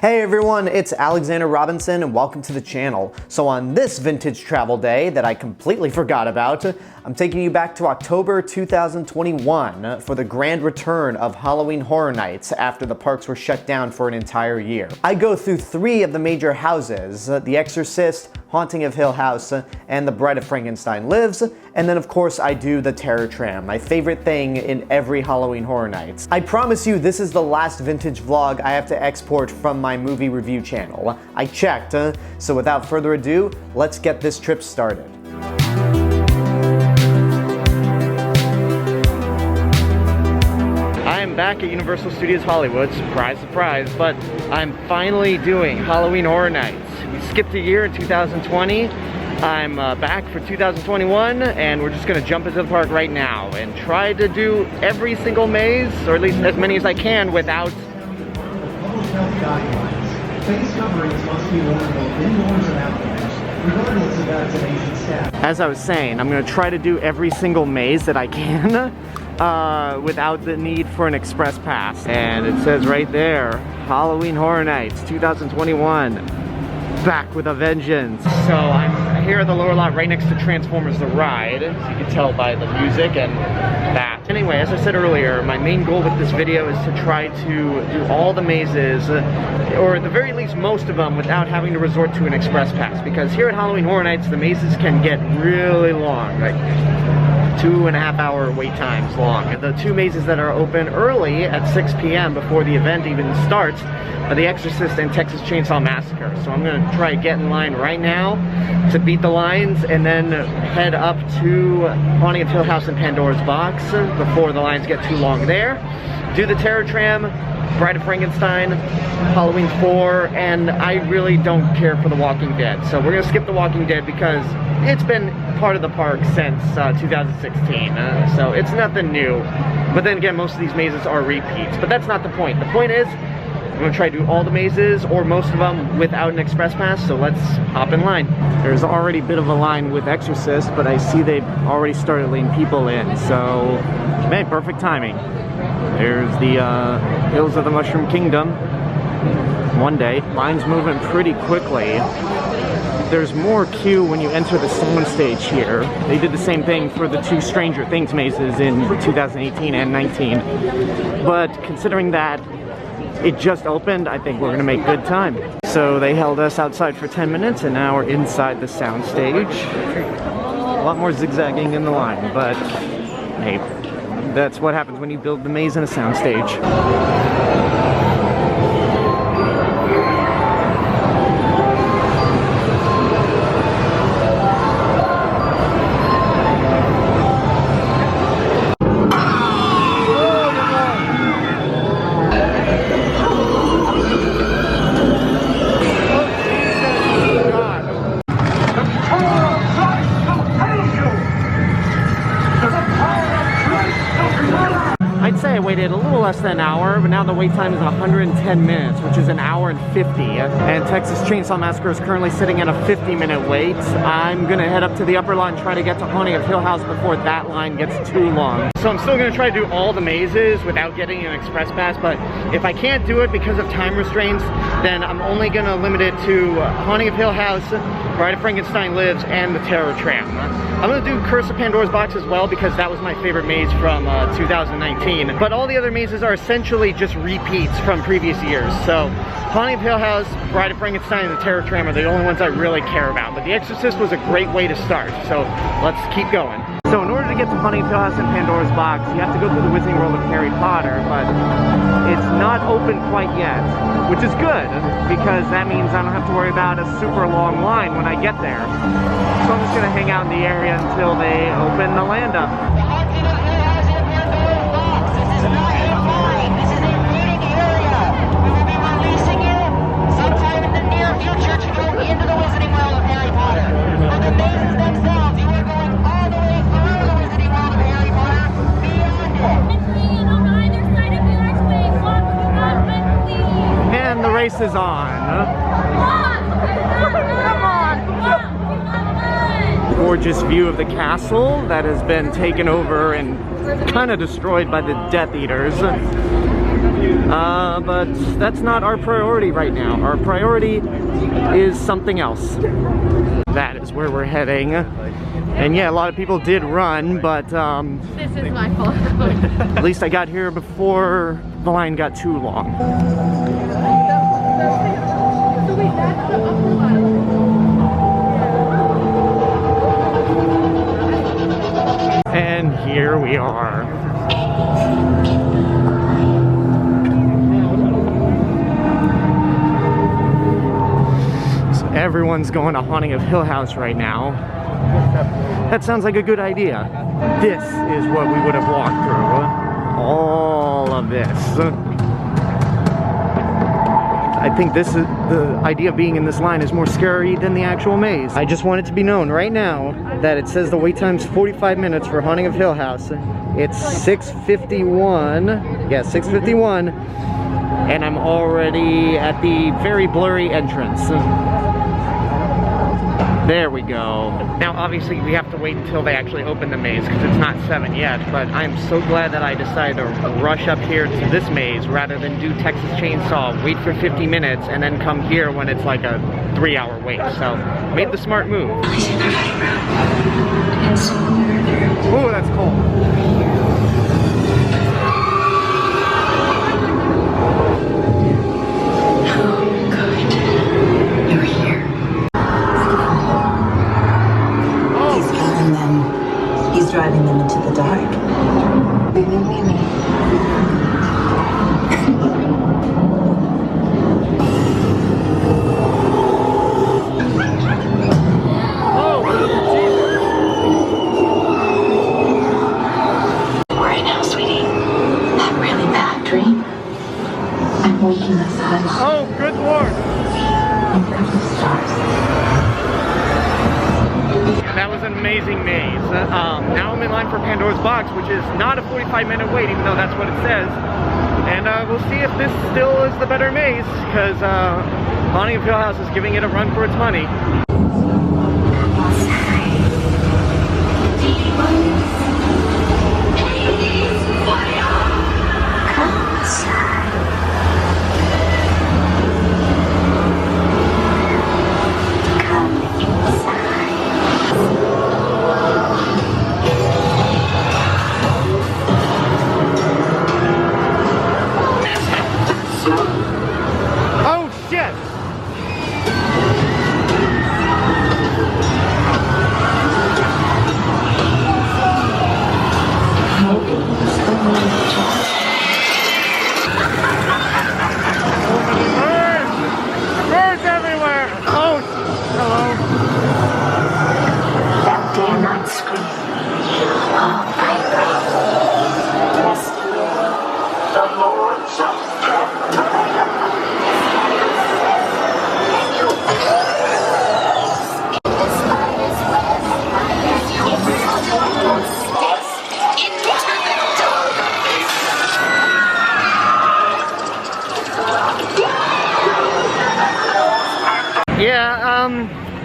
Hey everyone, it's Alexander Robinson and welcome to the channel. So on this vintage travel day that I completely forgot about, I'm taking you back to October 2021 for the grand return of Halloween Horror Nights after the parks were shut down for an entire year. I go through 3 of the major houses, The Exorcist, Haunting of Hill House, and The Bride of Frankenstein Lives, and then of course I do the Terror Tram, my favorite thing in every Halloween Horror Nights. I promise you this is the last vintage vlog I have to export from my movie review channel. I checked, so without further ado, let's get this trip started. I am back at Universal Studios Hollywood, surprise, surprise, but I'm finally doing Halloween Horror Nights. We skipped a year in 2020. I'm back for 2021, and we're just gonna jump into the park right now and try to do every single maze, or at least as many as I can, without face coverings must be worn both indoors and outdoors, regardless of vaccination status. As I was saying, I'm gonna try to do every single maze that I can without the need for an express pass. And it says right there, Halloween Horror Nights 2021, back with a vengeance. So I'm here at the lower lot right next to Transformers The Ride, as you can tell by the music and that. Anyway, as I said earlier, my main goal with this video is to try to do all the mazes, or at the very least most of them, without having to resort to an express pass. Because here at Halloween Horror Nights, the mazes can get really long, like 2.5 hour wait times long. The 2 mazes that are open early at 6 p.m. before the event even starts are The Exorcist and Texas Chainsaw Massacre. So I'm gonna try to get in line right now to beat the lines and then head up to Haunting of Hill House and Pandora's Box before the lines get too long there. Do the Terror Tram, Bride of Frankenstein, Halloween 4, and I really don't care for The Walking Dead. So we're gonna skip The Walking Dead because it's been part of the park since 2016, so it's nothing new. But then again, most of these mazes are repeats, but that's not the point. The point is, I'm gonna try to do all the mazes, or most of them, without an express pass, so let's hop in line. There's already a bit of a line with Exorcist, but I see they've already started letting people in, so, man, perfect timing. There's the Hills of the Mushroom Kingdom. One day. Line's moving pretty quickly. There's more queue when you enter the soundstage here. They did the same thing for the 2 Stranger Things mazes in 2018 and 19. But considering that it just opened, I think we're gonna make good time. So they held us outside for 10 minutes and now we're inside the soundstage. A lot more zigzagging in the line, but hey, that's what happens when you build the maze in a soundstage. I'd say I waited a little less than an hour, but now the wait time is 110 minutes, which is 1 hour and 50. And Texas Chainsaw Massacre is currently sitting at a 50-minute wait. I'm gonna head up to the upper lot and try to get to Haunting of Hill House before that line gets too long. So I'm still gonna try to do all the mazes without getting an express pass, but if I can't do it because of time restraints, then I'm only gonna limit it to Haunting of Hill House, Bride of Frankenstein Lives, and the Terror Tram. I'm gonna do Curse of Pandora's Box as well because that was my favorite maze from 2019. But all the other mazes are essentially just repeats from previous years. So Haunting of Hill House, Bride of Frankenstein, and the Terror Tram are the only ones I really care about. But The Exorcist was a great way to start, so let's keep going. So in order to get to Haunting of Hill House and Pandora's Box, you have to go through the Wizarding World of Harry Potter, but it's not open quite yet, which is good, because that means I don't have to worry about a super long line when I get there. So I'm just gonna hang out in the area until they open the land up. Into the Wizarding World of Harry Potter. But the mazes themselves, you are going all the way through the Wizarding World of Harry Potter, beyond it. And the race is on. Gorgeous view of the castle that has been taken over and kind of destroyed by the Death Eaters. But that's not our priority right now. Our priority is something else. That is where we're heading. And yeah, a lot of people did run, but This is my fault. at least I got here before the line got too long. And here we are. So everyone's going to Haunting of Hill House right now. That sounds like a good idea. This is what we would have walked through. All of this. I think this is the idea of being in this line is more scary than the actual maze. I just want it to be known right now that it says the wait time's 45 minutes for Haunting of Hill House. It's 6:51. Yeah, 6:51. And I'm already at the very blurry entrance. There we go. Now obviously we have to wait until they actually open the maze because it's not 7 yet, but I'm so glad that I decided to rush up here to this maze rather than do Texas Chainsaw, wait for 50 minutes, and then come here when it's like a 3-hour wait. So, made the smart move. Ooh, that's cool. He's driving them into the dark. Worry now, sweetie. That really bad dream. I'm waking the sun. Oh, good lord. And couple stars. That was an amazing maze. Now I'm in line for Pandora's Box, which is not a 45-minute wait, even though that's what it says. And we'll see if this still is the better maze, because Haunting of Hill House is giving it a run for its money.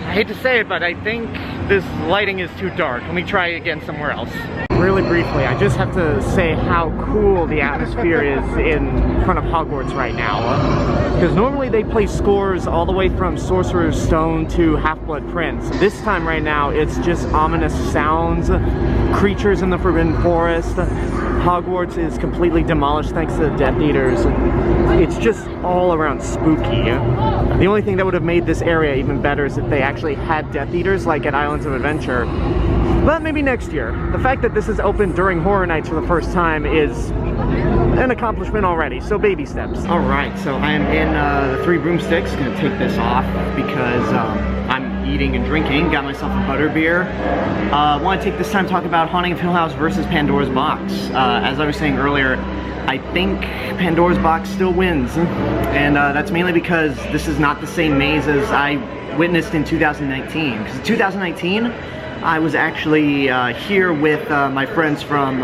I hate to say it, but I think this lighting is too dark. Let me try again somewhere else. Really briefly, I just have to say how cool the atmosphere is in front of Hogwarts right now. Because normally they play scores all the way from Sorcerer's Stone to Half-Blood Prince. This time right now, it's just ominous sounds, creatures in the Forbidden Forest. Hogwarts is completely demolished thanks to the Death Eaters. It's just all around spooky. The only thing that would have made this area even better is if they actually had Death Eaters like at Islands of Adventure. But maybe next year. The fact that this is open during Horror Nights for the first time is an accomplishment already, so baby steps. Alright, so I am in the Three Broomsticks. Gonna take this off because I'm eating and drinking. Got myself a Butterbeer. Want to take this time to talk about Haunting of Hill House versus Pandora's Box. As I was saying earlier, I think Pandora's Box still wins. And that's mainly because this is not the same maze as I witnessed in 2019. Because in 2019, I was actually here with my friends from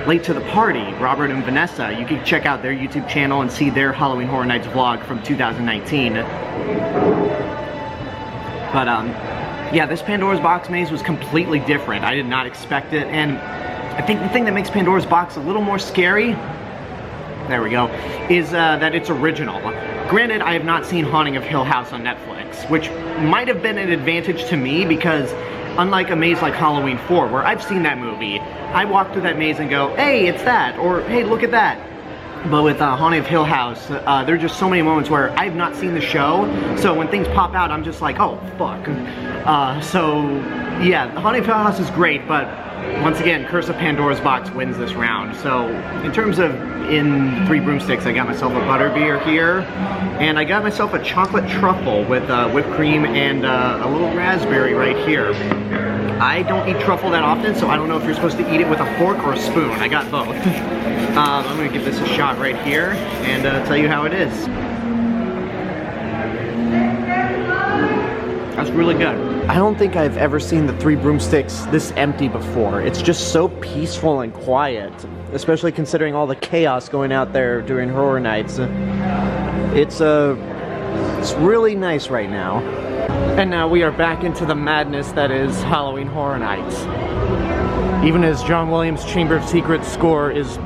Late to the Party, Robert and Vanessa. You can check out their YouTube channel and see their Halloween Horror Nights vlog from 2019. But yeah, this Pandora's Box maze was completely different. I did not expect it, and I think the thing that makes Pandora's Box a little more scary there we go, is that it's original. Granted, I have not seen Haunting of Hill House on Netflix, which might have been an advantage to me because unlike a maze like Halloween 4, where I've seen that movie, I walk through that maze and go, hey, it's that, or hey, look at that. But with Haunting of Hill House, there are just so many moments where I've not seen the show, so when things pop out, I'm just like, oh, fuck. So, yeah, Haunting of Hill House is great, but once again, Curse of Pandora's Box wins this round. So, in terms of in 3 broomsticks, I got myself a Butterbeer here, and I got myself a chocolate truffle with whipped cream and a little raspberry right here. I don't eat truffle that often, so I don't know if you're supposed to eat it with a fork or a spoon. I got both. I'm gonna give this a shot right here and tell you how it is. That's really good. I don't think I've ever seen the 3 broomsticks this empty before. It's just so peaceful and quiet, especially considering all the chaos going out there during horror nights. It's really nice right now. And now we are back into the madness that is Halloween Horror Nights. Even as John Williams' Chamber of Secrets score is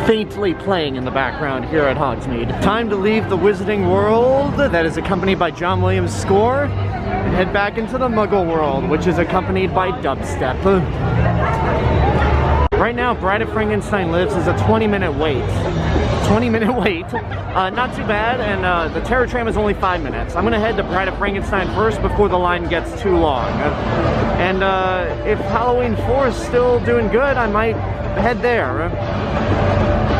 faintly playing in the background here at Hogsmeade. Time to leave the Wizarding World that is accompanied by John Williams' score and head back into the Muggle World, which is accompanied by dubstep. Right now, Bride of Frankenstein Lives is a 20-minute wait. 20-minute wait. Not too bad, and the Terror Tram is only 5 minutes. I'm gonna head to Bride of Frankenstein first before the line gets too long. And if Halloween 4 is still doing good, I might head there.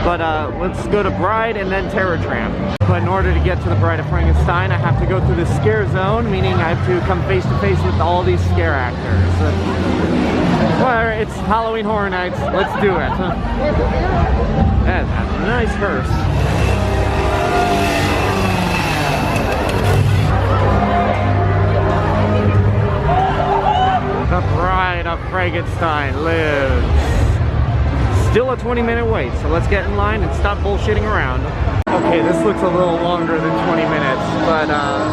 But let's go to Bride and then Terror Tram. But in order to get to the Bride of Frankenstein, I have to go through the scare zone, meaning I have to come face to face with all these scare actors. Well, it's Halloween Horror Nights. Let's do it. That's a nice hearse. The Bride of Frankenstein Lives. Still a 20-minute wait, so let's get in line and stop bullshitting around. Okay, this looks a little longer than 20 minutes, but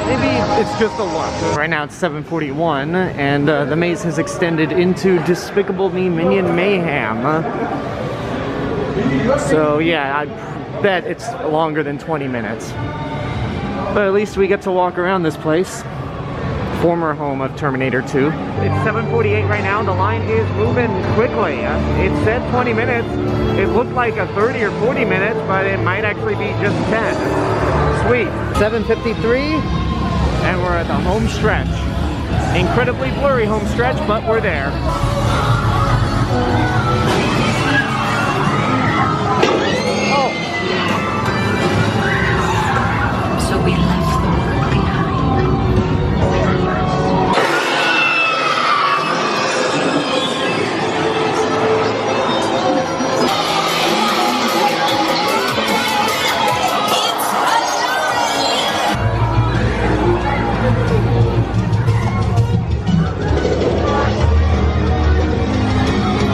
maybe it's just a look. Right now it's 7:41, and the maze has extended into Despicable Me Minion Mayhem. So yeah, I bet it's longer than 20 minutes. But at least we get to walk around this place. Former home of Terminator 2. It's 7:48 right now. The line is moving quickly. It said 20 minutes. It looked like a 30 or 40 minutes, but it might actually be just 10. Sweet. 7:53, and we're at the home stretch. Incredibly blurry home stretch, but we're there. Oh. So we left the world behind.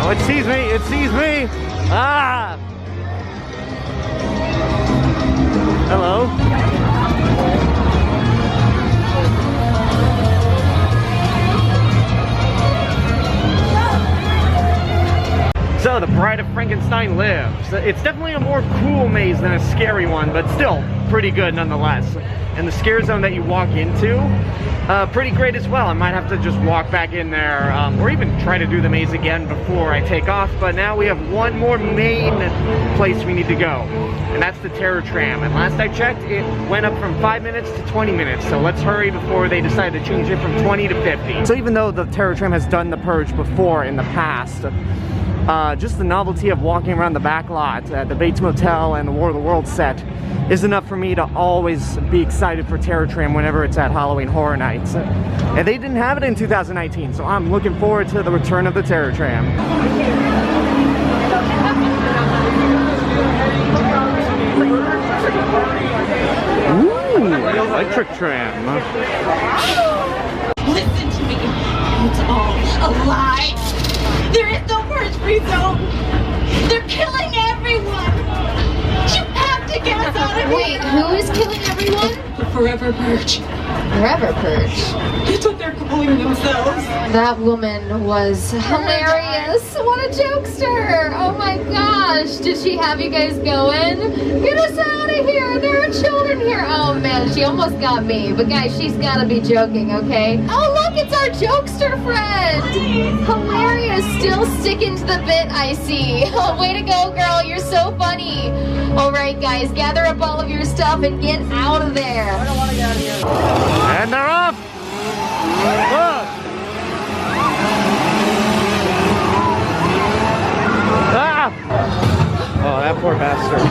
Oh, it sees me! It sees me! Ah! Hello? So, the Bride of Frankenstein Lives. It's definitely a more cool maze than a scary one, but still pretty good nonetheless. And the scare zone that you walk into, pretty great as well. I might have to just walk back in there, or even try to do the maze again before I take off. But now we have one more main place we need to go, and that's the Terror Tram. And last I checked, it went up from 5 minutes to 20 minutes. So let's hurry before they decide to change it from 20 to 50. So even though the Terror Tram has done the purge before in the past, just the novelty of walking around the back lot at the Bates Motel and the War of the Worlds set is enough for me to always be excited for Terror Tram whenever it's at Halloween Horror Nights. And they didn't have it in 2019, so I'm looking forward to the return of the Terror Tram. Ooh, electric tram. Listen to me. It's all a lie. There is no purge-free zone. They're killing everyone. You have to get us out of here. Wait, who is killing everyone? The forever purge. Forever Purge. It's what they're calling themselves. That woman was hilarious. What a jokester. Oh my gosh. Did she have you guys going? Get us out of here. There are children here. Oh man, she almost got me. But guys, she's gotta be joking, okay? Oh look, it's our jokester friend. Hilarious. Still sticking to the bit, I see. Oh, way to go, girl. You're so funny. All right, guys, gather up all of your stuff and get out of there. I don't want to get out of here. And they're off! Whoa. Ah! Oh, that poor bastard.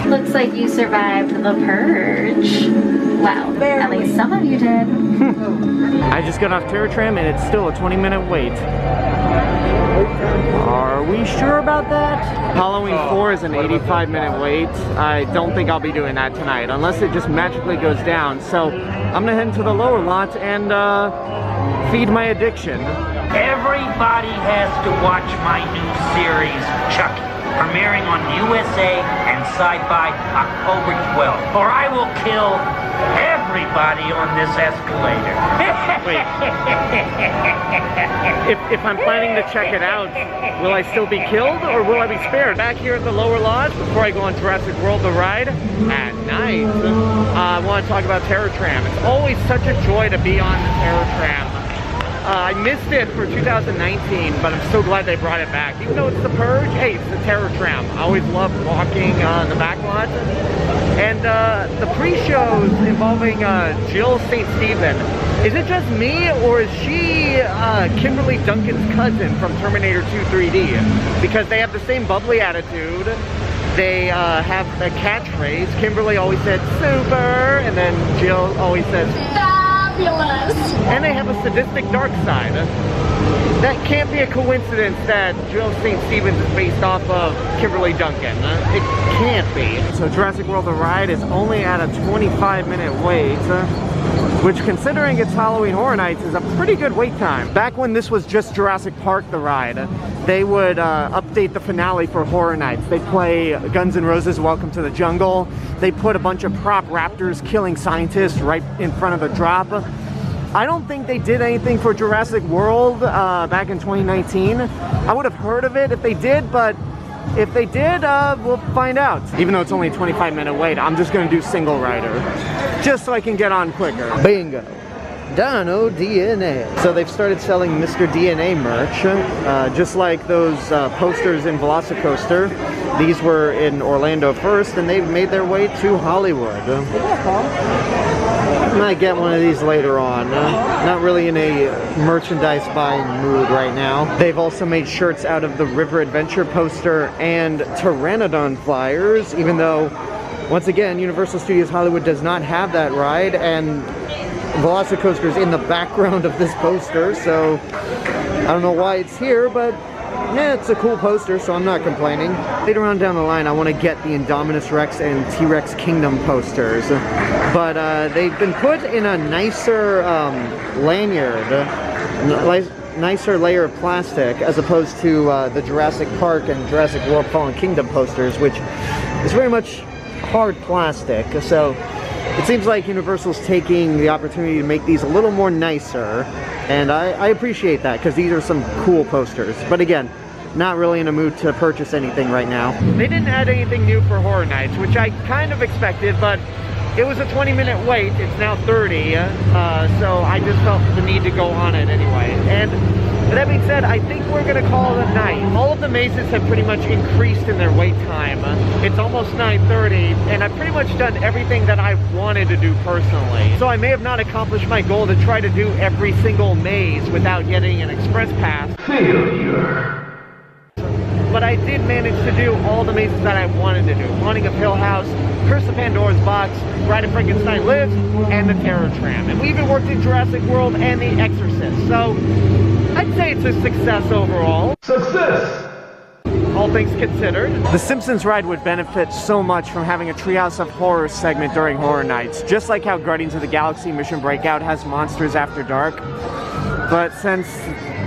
Looks like you survived the purge. Well, at least some of you did. I just got off Tram and it's still a 20-minute wait. Are we sure about that? Halloween 4 is an 85-minute wait. I don't think I'll be doing that tonight unless it just magically goes down. So I'm gonna head into the lower lot and feed my addiction. Everybody has to watch my new series, Chucky, premiering on USA and Sci-Fi October 12th, or I will kill everybody on this escalator. Wait. If I'm planning to check it out, will I still be killed or will I be spared? Back here at the lower lodge, before I go on Jurassic World the ride, at night, I want to talk about Tram. It's always such a joy to be on the Tram. I missed it for 2019, but I'm so glad they brought it back. Even though it's the Purge, hey, it's the Tram. I always love walking in the back lot. And the pre-shows involving Jill St. Stephen, is it just me or is she Kimberly Duncan's cousin from Terminator 2 3D? Because they have the same bubbly attitude. They have a catchphrase. Kimberly always said super, and then Jill always says fabulous. And they have a sadistic dark side. That can't be a coincidence that Jill St. Stevens is based off of Kimberly Duncan. It can't be. So Jurassic World the ride is only at a 25-minute wait, which considering it's Halloween Horror Nights is a pretty good wait time. Back when this was just Jurassic Park the ride, they would update the finale for Horror Nights. They'd play Guns N' Roses' Welcome to the Jungle. They put a bunch of prop raptors killing scientists right in front of the drop. I don't think they did anything for Jurassic World back in 2019. I would have heard of it if they did, but if they did, we'll find out. Even though it's only a 25-minute wait, I'm just gonna do single rider, just so I can get on quicker. Bingo. Dino DNA. So they've started selling Mr. DNA merch, just like those posters in Velocicoaster. These were in Orlando first, and they've made their way to Hollywood. I might get one of these later on. Not really in a merchandise buying mood right now. They've also made shirts out of the River Adventure poster and Pteranodon flyers, even though, once again, Universal Studios Hollywood does not have that ride, and Velocicoaster's in the background of this poster, so I don't know why it's here, but yeah, it's a cool poster, so I'm not complaining. Later on down the line, I want to get the Indominus Rex and T-Rex Kingdom posters, but they've been put in a nicer lanyard, nicer layer of plastic, as opposed to the Jurassic Park and Jurassic World Fallen Kingdom posters, which is very much hard plastic, so it seems like Universal's taking the opportunity to make these a little more nicer, and I appreciate that, because these are some cool posters. But again, not really in a mood to purchase anything right now. They didn't add anything new for Horror Nights, which I kind of expected, but it was a 20-minute wait. It's now 30, so I just felt the need to go on it anyway. And that being said, I think we're going to call it a night. All of the mazes have pretty much increased in their wait time. It's almost 9:30, and I've pretty much done everything that I've wanted to do personally. So I may have not accomplished my goal to try to do every single maze without getting an express pass. Failure. But I did manage to do all the mazes that I wanted to do. Haunting of Hill House, Curse of Pandora's Box, Bride of Frankenstein Lives, and the Tram. And we even worked in Jurassic World and The Exorcist. So I'd say it's a success overall. Success! all things considered. The Simpsons ride would benefit so much from having a Treehouse of Horror segment during Horror Nights, just like how Guardians of the Galaxy Mission Breakout has Monsters After Dark. But since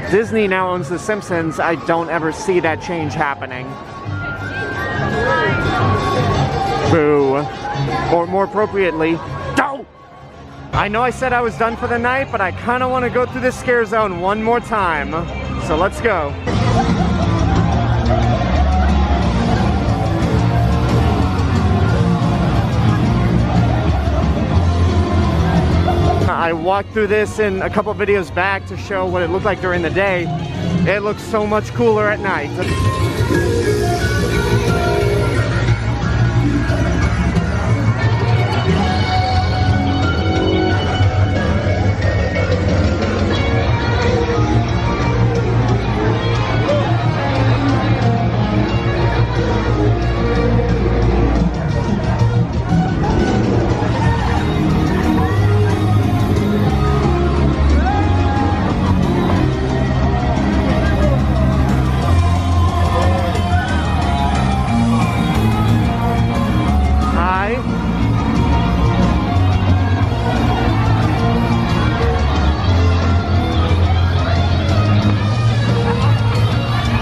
Disney now owns The Simpsons, I don't ever see that change happening. Boo. Or more appropriately, don't! I know I said I was done for the night, but I kind of want to go through this scare zone one more time. So let's go. I walked through this in a couple videos back to show what it looked like during the day. It looks so much cooler at night.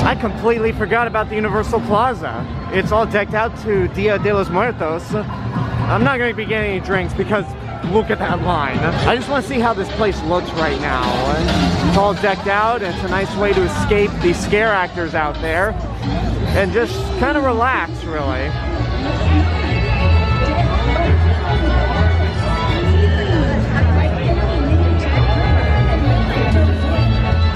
I completely forgot about the Universal Plaza. It's all decked out to Dia de los Muertos. I'm not going to be getting any drinks because look at that line. I just want to see how this place looks right now. It's all decked out and it's a nice way to escape the scare actors out there and just kind of relax, really.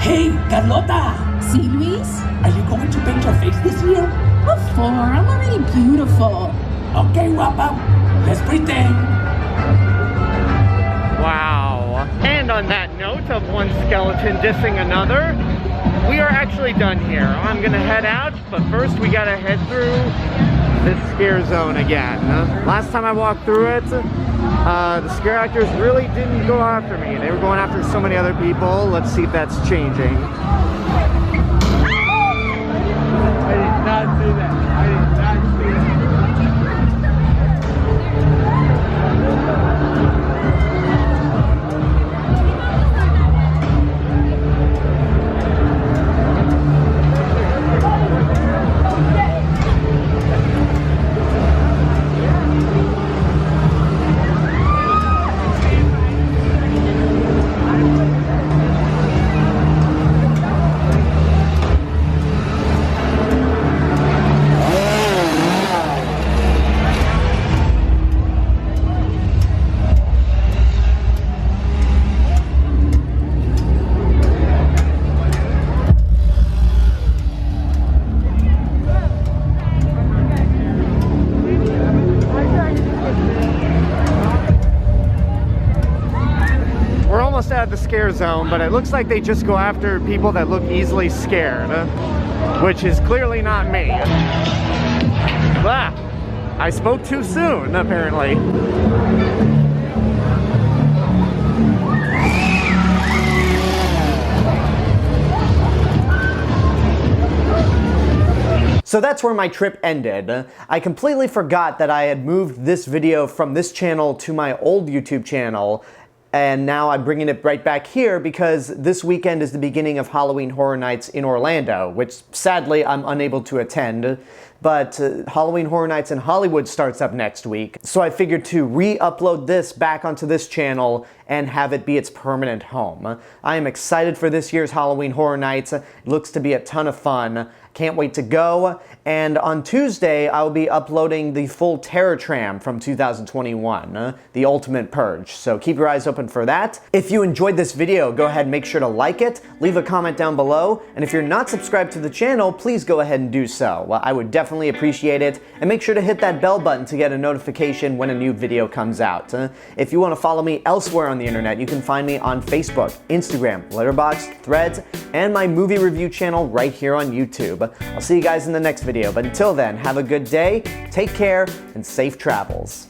Hey, Carlota! See, Luis? Are you going to paint your face this year? What for? I'm already beautiful. Okay, guapa. Let's pretend. Wow. And on that note of one skeleton dissing another, we are actually done here. I'm gonna head out, but first we gotta head through this scare zone again. Last time I walked through it, the scare actors really didn't go after me. They were going after so many other people. Let's see if that's changing. I did not see that. I did not see that. Out of the scare zone, but it looks like they just go after people that look easily scared, which is clearly not me. Ah, I spoke too soon, apparently. So that's where my trip ended. I completely forgot that I had moved this video from this channel to my old YouTube channel, and now I'm bringing it right back here because this weekend is the beginning of Halloween Horror Nights in Orlando, which sadly I'm unable to attend. But Halloween Horror Nights in Hollywood starts up next week, so I figured to re-upload this back onto this channel and have it be its permanent home. I am excited for this year's Halloween Horror Nights. It looks to be a ton of fun. Can't wait to go. And on Tuesday, I'll be uploading the full Terror Tram from 2021, the Ultimate Purge. So keep your eyes open for that. If you enjoyed this video, go ahead and make sure to like it, leave a comment down below, and if you're not subscribed to the channel, please go ahead and do so. Well, I would definitely appreciate it, and make sure to hit that bell button to get a notification when a new video comes out. If you want to follow me elsewhere on the internet, you can find me on Facebook, Instagram, Letterboxd, Threads, and my movie review channel right here on YouTube. I'll see you guys in the next video, but until then, have a good day, take care, and safe travels.